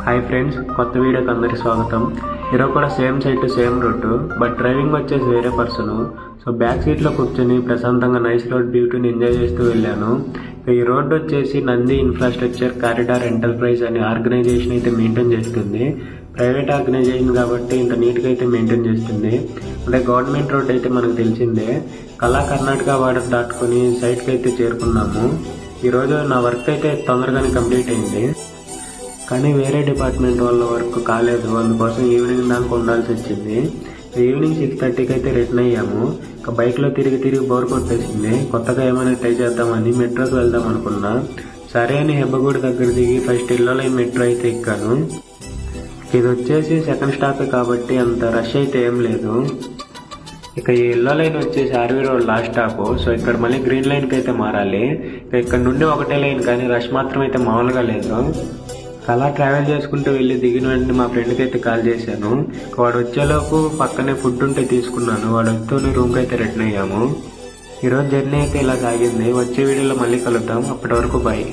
Hi friends, కొత్త వీడియోకి అందరికి స్వాగతం. ఈరోజు కూడా same site same route, but driving వచ్చేసి వేరే పర్సన్. సో బ్యాక్ సీట్లో కూర్చొని ప్రశాంతంగా నైస్ రోడ్ బ్యూటీని ఎంజాయ్ చేస్తూ వెళ్ళాను. ఈ రోడ్ వచ్చేసి నంది ఇన్ఫ్రాస్ట్రక్చర్ కారిడార్ ఎంటర్ప్రైజ్ అనే ఆర్గనైజేషన్ అయితే మెయింటైన్ చేస్తుంది. ప్రైవేట్ ఆర్గనైజేషన్ కాబట్టి ఇంత నీట్గా అయితే మెయింటైన్ చేస్తుంది. అంటే గవర్నమెంట్ రోడ్ అయితే మనకు తెలిసిందే. కళా కర్ణాటక బార్డర్ దాటుకొని సైట్కి అయితే చేరుకున్నాము. ఈరోజు నా వర్క్ అయితే తొందరగానే కంప్లీట్ అయింది, కానీ వేరే డిపార్ట్మెంట్ వాళ్ళ వర్క్ కాలేదు. అందుకోసం ఈవినింగ్ దాకా ఉండాల్సి వచ్చింది. ఈవినింగ్ 6:30కి అయితే రిటర్న్ అయ్యాము. ఇంకా బైక్లో తిరిగి బోర్ కొట్టేసింది. కొత్తగా ఏమైనా ట్రై చేద్దామని మెట్రోకి వెళ్దాం అనుకున్నా. సరే అని హెబ్బగూడి దగ్గర దిగి ఫస్ట్ ఎల్లో లైన్ మెట్రో అయితే ఎక్కాను. ఇది వచ్చేసి సెకండ్ స్టాపే కాబట్టి అంత రష్ అయితే ఏం లేదు. ఇక ఈ ఎల్లో లైన్ వచ్చేసి RV road last stop. So ఇక్కడ మళ్ళీ గ్రీన్ లైన్కి అయితే మారాలి. ఇక ఇక్కడ నుండి ఒకటే లైన్, కానీ రష్ మాత్రం అయితే మామూలుగా లేదు. అలా ట్రావెల్ చేసుకుంటూ వెళ్ళి దిగిన వెంటనే మా ఫ్రెండ్కి అయితే కాల్ చేశాను. వాడు వచ్చేలోపు పక్కనే ఫుడ్ ఉంటే తీసుకున్నాను. వాడు వస్తూనే రూమ్కి అయితే రిటర్న్ అయ్యాము. ఈరోజు జర్నీ అయితే ఇలా సాగింది. వచ్చే వీడియోలో మళ్ళీ కలుద్దాం. అప్పటి వరకు బాయ్.